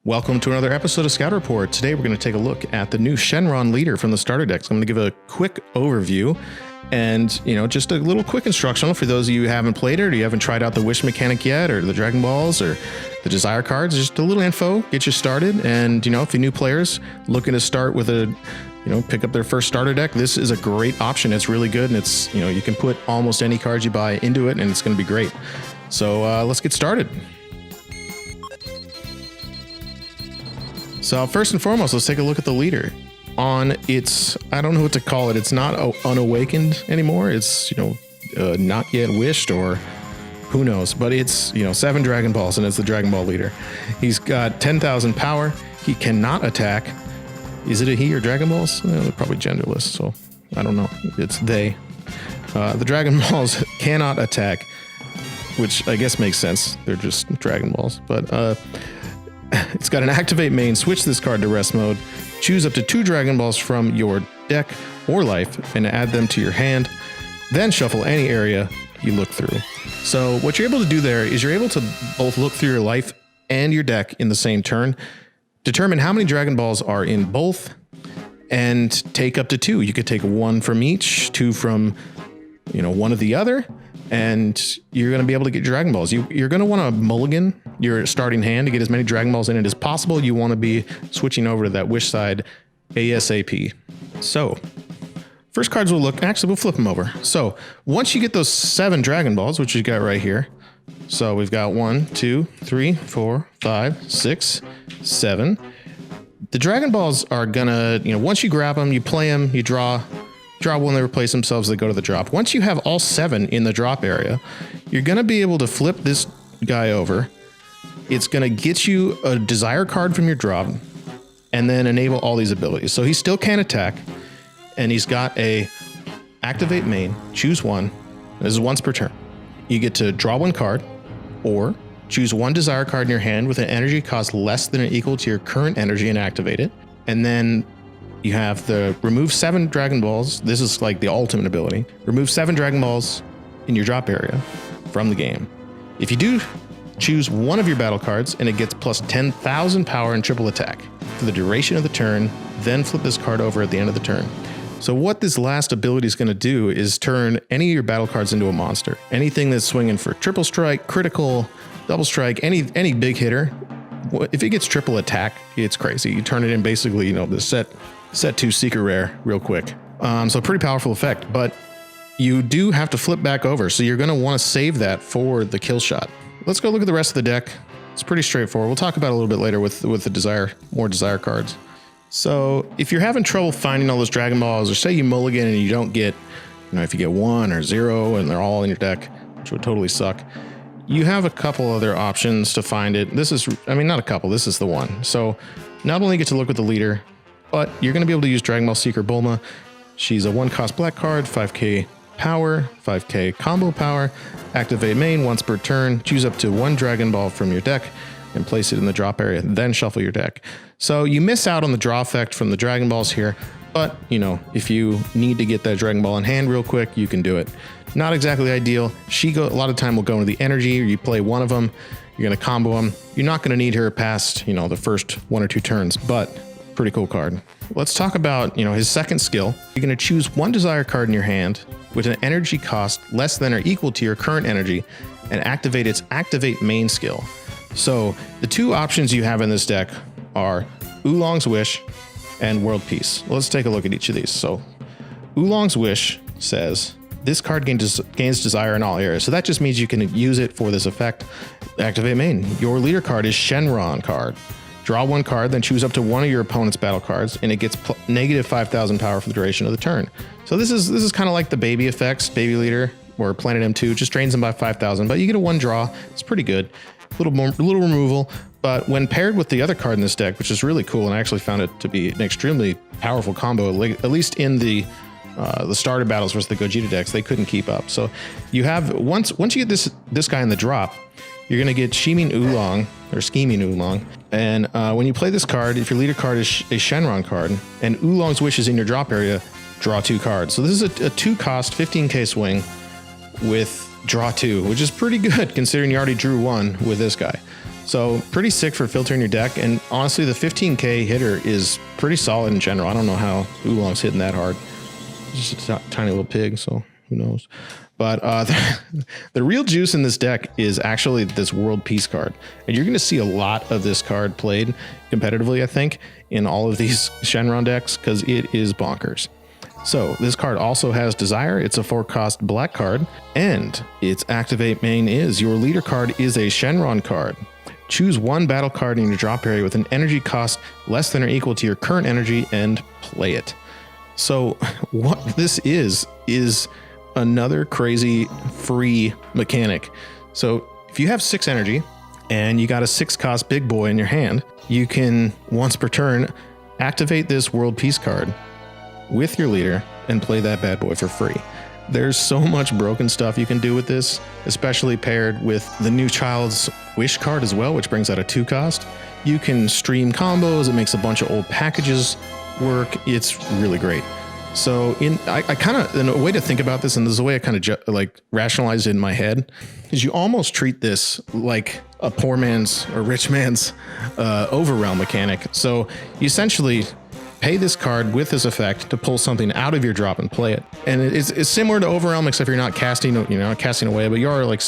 Welcome to another episode of Scout Report. Today we're going to take a look at the new Shenron leader from the starter decks. I'm going to give a quick overview and, just a little quick instructional for those of you who haven't played it or you haven't tried out the wish mechanic yet or the Dragon Balls or the desire cards. Just a little info, get you started. And, if you're new players looking to start with a, pick up their first starter deck, this is a great option. It's really good. And it's, you can put almost any cards you buy into it and it's going to be great. So let's get started. So first and foremost, let's take a look at the leader. On its, I don't know what to call it. It's not unawakened anymore. It's, not yet wished or who knows. But it's, 7 Dragon Balls and it's the Dragon Ball leader. He's got 10,000 power. He cannot attack. Is it a he or Dragon Balls? They're probably genderless, so I don't know. It's they. The Dragon Balls cannot attack, which I guess makes sense. They're just Dragon Balls. But it's got an activate main, switch this card to rest mode, choose up to 2 Dragon Balls from your deck or life and add them to your hand, then shuffle any area you look through. So what you're able to do there is you're able to both look through your life and your deck in the same turn, determine how many Dragon Balls are in both, and take up to 2. You could take 1 from each, 2 from, one of the other, and you're going to be able to get Dragon Balls. You're going to want to mulligan your starting hand to get as many Dragon Balls in it as possible. You want to be switching over to that wish side ASAP. So first cards we'll flip them over. So once you get those 7 Dragon Balls, which you got right here. So we've got 1, 2, 3, 4, 5, 6, 7. The Dragon Balls are gonna, once you grab them, you play them, you draw one, they replace themselves, they go to the drop. Once you have all 7 in the drop area, you're going to be able to flip this guy over. It's going to get you a desire card from your drop and then enable all these abilities. So he still can attack, and he's got a activate main, choose one. This is once per turn. You get to draw 1 card or choose 1 desire card in your hand with an energy cost less than or equal to your current energy and activate it. And then you have the remove 7 Dragon Balls. This is like the ultimate ability. Remove 7 Dragon Balls in your drop area from the game. If you do, choose one of your battle cards and it gets plus 10,000 power and triple attack for the duration of the turn, then flip this card over at the end of the turn. So what this last ability is going to do is turn any of your battle cards into a monster. Anything that's swinging for triple strike, critical, double strike, any big hitter, if it gets triple attack, it's crazy. You turn it in basically, the set 2 secret rare real quick. So pretty powerful effect, but you do have to flip back over. So you're going to want to save that for the kill shot. Let's go look at the rest of the deck. It's pretty straightforward. We'll talk about it a little bit later with the more desire cards. So if you're having trouble finding all those Dragon Balls, or say you mulligan and you don't get, if you get 1 or 0 and they're all in your deck, which would totally suck, you have a couple other options to find it. This is, not a couple, this is the one. So not only get to look at the leader, but you're going to be able to use Dragon Ball Seeker Bulma. She's a 1-cost black card, 5k power, 5k combo power, activate main once per turn, choose up to 1 Dragon Ball from your deck and place it in the drop area, then shuffle your deck. So you miss out on the draw effect from the Dragon Balls here, but if you need to get that Dragon Ball in hand real quick, you can do it. Not exactly ideal. A lot of time will go into the energy, or you play one of them, you're going to combo them. You're not going to need her past, the first 1 or 2 turns, but pretty cool card. Let's talk about, his second skill. You're going to choose 1 desire card in your hand with an energy cost less than or equal to your current energy and activate its activate main skill. So the 2 options you have in this deck are Oolong's Wish and World Peace. Let's take a look at each of these. So Oolong's Wish says this card gains desire in all areas. So that just means you can use it for this effect. Activate main. Your leader card is Shenron card. Draw 1 card, then choose up to 1 of your opponent's battle cards, and it gets negative 5,000 power for the duration of the turn. So this is kind of like the baby effects, baby leader or Planet M2, just drains them by 5,000, but you get a 1 draw. It's pretty good. A little removal, but when paired with the other card in this deck, which is really cool, and I actually found it to be an extremely powerful combo, at least in the starter battles versus the Gogeta decks, they couldn't keep up. So you have once you get this guy in the drop, you're going to get Scheming Oolong, and when you play this card, if your leader card is a Shenron card, and Oolong's Wish is in your drop area, draw 2 cards. So this is a 2-cost 15k swing with draw 2, which is pretty good considering you already drew 1 with this guy. So pretty sick for filtering your deck. And honestly, the 15k hitter is pretty solid in general. I don't know how Oolong's hitting that hard. It's just a tiny little pig, so who knows. But the real juice in this deck is actually this World Peace card. And you're going to see a lot of this card played competitively, I think, in all of these Shenron decks, because it is bonkers. So this card also has Desire. It's a 4-cost black card, and its activate main is your leader card is a Shenron card. Choose one battle card in your drop area with an energy cost less than or equal to your current energy and play it. So what this is another crazy free mechanic. So if you have 6 energy and you got a 6-cost big boy in your hand, you can once per turn activate this World Peace card with your leader and play that bad boy for free. There's so much broken stuff you can do with this, especially paired with the new Child's Wish card as well, which brings out a 2-cost. You can stream combos. It makes a bunch of old packages work. It's really great. So I kind of, in a way to think about this, and there's a way I kind of like rationalized it in my head, is you almost treat this like a poor man's or rich man's overrealm mechanic. So you essentially pay this card with this effect to pull something out of your drop and play it. And it's similar to overrealm, except you're not casting, not casting away, but you are like,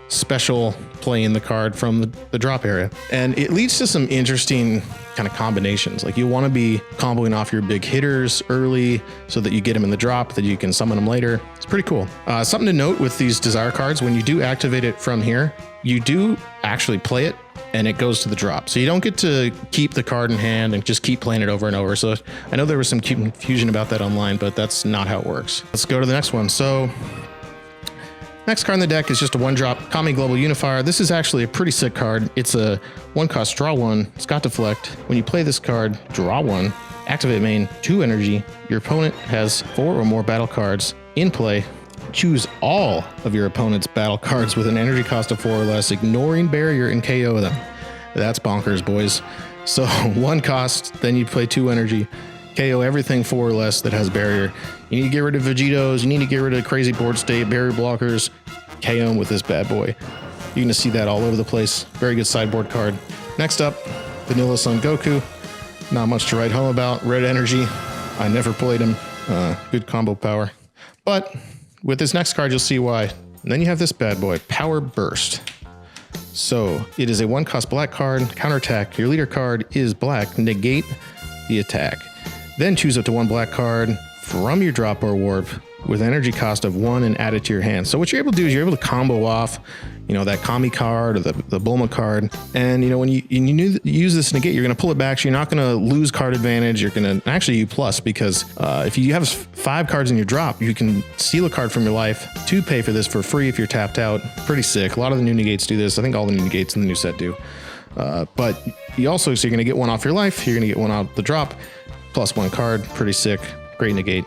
special playing the card from the drop area. And it leads to some interesting kind of combinations. Like you want to be comboing off your big hitters early so that you get them in the drop, that you can summon them later. It's pretty cool. Something to note with these Desire cards, when you do activate it from here, you do actually play it and it goes to the drop. So you don't get to keep the card in hand and just keep playing it over and over. So I know there was some confusion about that online, but that's not how it works. Let's go to the next one. So next card in the deck is just a 1-drop Kami Global Unifier. This is actually a pretty sick card. It's a 1-cost draw 1. It's got Deflect. When you play this card, draw 1, activate main, 2 energy. Your opponent has 4 or more battle cards in play. Choose all of your opponent's battle cards with an energy cost of 4 or less, ignoring barrier, and KO them. That's bonkers, boys. So 1 cost, then you play 2 energy. KO everything 4 or less that has barrier. You need to get rid of Vegetos. You need to get rid of crazy board state, barrier blockers. KO them with this bad boy. You're going to see that all over the place. Very good sideboard card. Next up, Vanilla Son Goku. Not much to write home about. Red energy. I never played him. Good combo power. But with this next card, you'll see why. And then you have this bad boy, Power Burst. So it is a 1-cost black card. Counterattack. Your leader card is black. Negate the attack. Then choose up to 1 black card from your drop or warp with energy cost of 1 and add it to your hand. So what you're able to do is you're able to combo off, that Kami card or the Bulma card. And, when you use this negate, you're going to pull it back. So you're not going to lose card advantage. You're going to actually you plus, because if you have 5 cards in your drop, you can steal a card from your life to pay for this for free if you're tapped out. Pretty sick. A lot of the new negates do this. I think all the new negates in the new set do. But you also, so you're going to get 1 off your life. You're going to get 1 out the drop. Plus 1 card, pretty sick, great negate.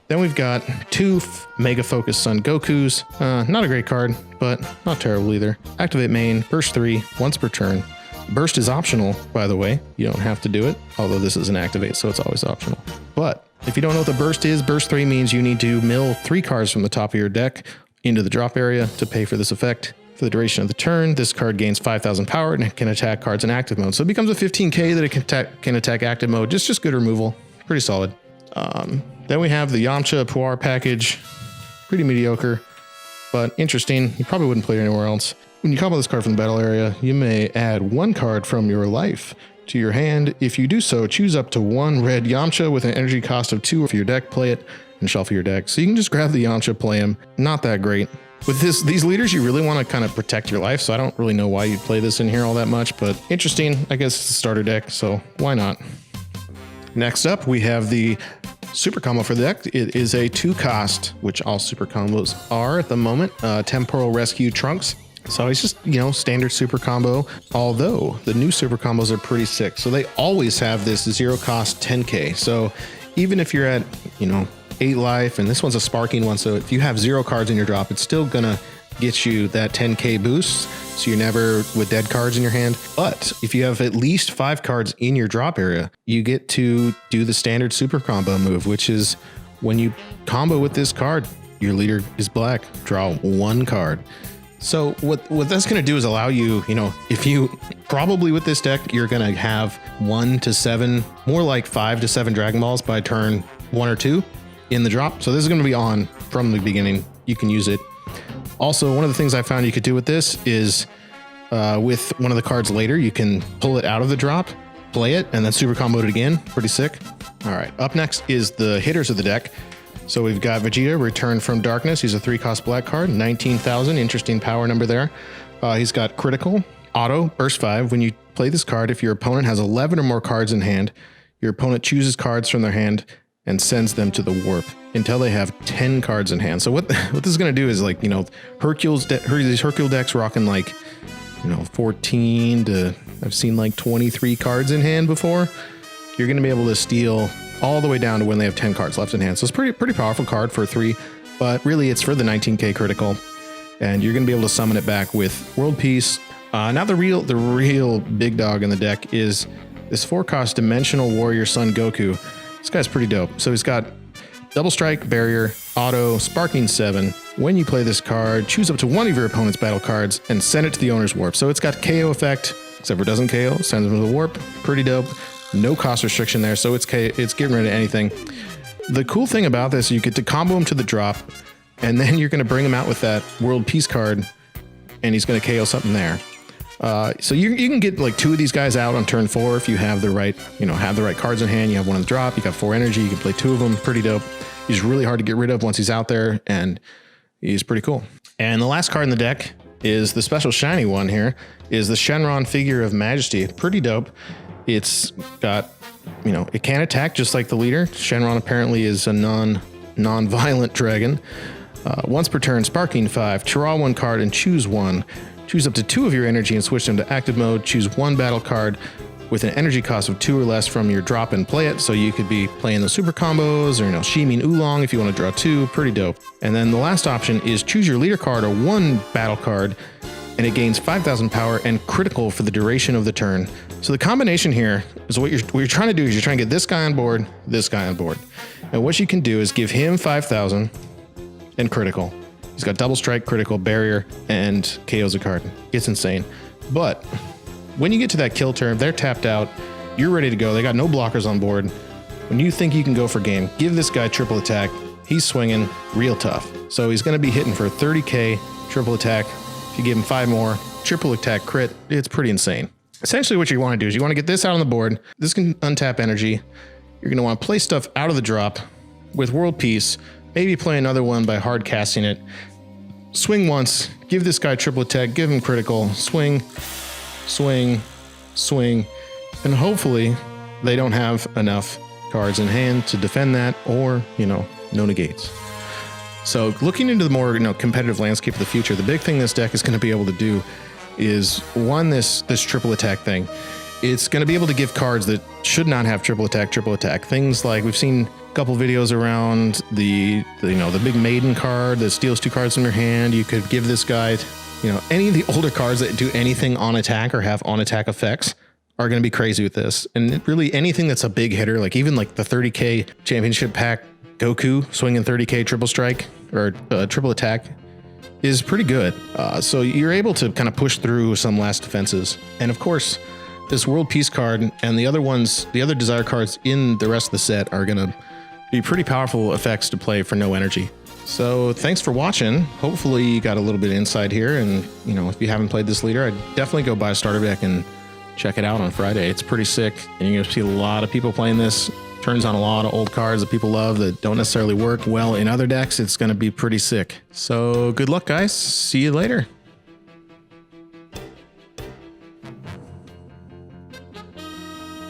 Then we've got 2 Mega Focus Son Gokus. Not a great card, but not terrible either. Activate main, burst 3, once per turn. Burst is optional, by the way. You don't have to do it, although this is an activate, so it's always optional. But if you don't know what the burst is, burst 3 means you need to mill 3 cards from the top of your deck into the drop area to pay for this effect. For the duration of the turn, this card gains 5,000 power and can attack cards in active mode. So it becomes a 15k that it can attack active mode. Just good removal. Pretty solid. Then we have the Yamcha Puar package. Pretty mediocre, but interesting. You probably wouldn't play it anywhere else. When you combo this card from the battle area, you may add 1 card from your life to your hand. If you do so, choose up to 1 red Yamcha with an energy cost of 2 for your deck, play it, and shuffle your deck. So you can just grab the Yamcha, play him. Not that great. With these leaders, you really want to kind of protect your life, so I don't really know why you'd play this in here all that much, but interesting. I guess it's a starter deck, so why not? Next up, we have the super combo for the deck. It is a 2-cost, which all super combos are at the moment, Temporal Rescue Trunks. So it's just, standard super combo, although the new super combos are pretty sick. So they always have this 0-cost 10k. So even if you're at, 8 life, and this one's a sparking one, so if you have 0 cards in your drop, it's still gonna get you that 10k boost, so you're never with dead cards in your hand. But if you have at least 5 cards in your drop area, you get to do the standard super combo move, which is when you combo with this card, your leader is black, draw 1 card. So what that's going to do is allow you, if you probably with this deck, you're going to have 1 to 7, more like 5 to 7 Dragon Balls by turn 1 or 2 in the drop. So this is going to be on from the beginning. You can use it. Also, one of the things I found you could do with this is with one of the cards later, you can pull it out of the drop, play it, and then super combo it again. Pretty sick. All right, up next is the hitters of the deck. So we've got Vegeta, Return from Darkness. He's a 3-cost black card, 19,000. Interesting power number there. He's got Critical, Auto, Burst 5. When you play this card, if your opponent has 11 or more cards in hand, your opponent chooses cards from their hand and sends them to the warp until they have 10 cards in hand. So what this is going to do is like, these Hercule decks rocking like, 14 to, I've seen like 23 cards in hand before. You're going to be able to steal all the way down to when they have 10 cards left in hand. So it's pretty powerful card for 3, but really it's for the 19k critical, and you're going to be able to summon it back with World Peace. Now the real big dog in the deck is this 4-cost Dimensional Warrior Son Goku. This guy's pretty dope. So he's got Double Strike, Barrier, Auto, Sparking 7. When you play this card, choose up to one of your opponent's battle cards and send it to the owner's warp. So it's got KO effect, except for it doesn't KO, sends them to the warp. Pretty dope. No cost restriction there, so it's getting rid of anything. The cool thing about this, you get to combo him to the drop, and then you're going to bring him out with that World Peace card, and he's going to KO something there. So you can get like 2 of these guys out on turn 4 if you have the right, cards in hand. You have one on the drop, you got 4 energy, you can play 2 of them. Pretty dope. He's really hard to get rid of once he's out there, and he's pretty cool. And the last card in the deck is the special shiny one here, is the Shenron Figure of Majesty. Pretty dope. It's got, it can attack just like the leader. Shenron apparently is a non-violent dragon. Once per turn, Sparking 5, draw 1 card and choose 1. Choose up to 2 of your energy and switch them to active mode. Choose 1 battle card with an energy cost of 2 or less from your drop and play it. So you could be playing the super combos or, Shimin Oolong if you want to draw 2. Pretty dope. And then the last option is choose your leader card or 1 battle card, and it gains 5,000 power and critical for the duration of the turn. So the combination here is what you're trying to do is you're trying to get this guy on board, this guy on board. And what you can do is give him 5,000 and critical. He's got double strike, critical, barrier, and KOs a card. It's insane. But when you get to that kill turn, they're tapped out, you're ready to go. They got no blockers on board. When you think you can go for game, give this guy triple attack. He's swinging real tough. So he's going to be hitting for 30k triple attack. If you give him 5 more, triple attack crit, it's pretty insane. Essentially what you want to do is you want to get this out on the board. This can untap energy. You're going to want to play stuff out of the drop with World Peace, maybe play another one by hard casting it. Swing once, give this guy triple attack, give him critical, swing, swing, swing, and hopefully they don't have enough cards in hand to defend that, or, no negates. So looking into the more competitive landscape of the future, the big thing this deck is going to be able to do is, one, this triple attack thing. It's going to be able to give cards that should not have triple attack. Things like we've seen a couple videos around the big maiden card that steals 2 cards from your hand. You could give this guy, any of the older cards that do anything on attack or have on attack effects are going to be crazy with this. And really anything that's a big hitter, like even like the 30k championship pack Goku swinging 30k triple strike or triple attack is pretty good. So you're able to kind of push through some last defenses. And of course, this World Peace card and the other Desire cards in the rest of the set are going to be pretty powerful effects to play for no energy. So thanks for watching. Hopefully you got a little bit of insight here. And, if you haven't played this leader, I'd definitely go buy a starter deck and check it out on Friday. It's pretty sick. And you're going to see a lot of people playing this. Turns on a lot of old cards that people love that don't necessarily work well in other decks. It's going to be pretty sick. So good luck, guys. See you later.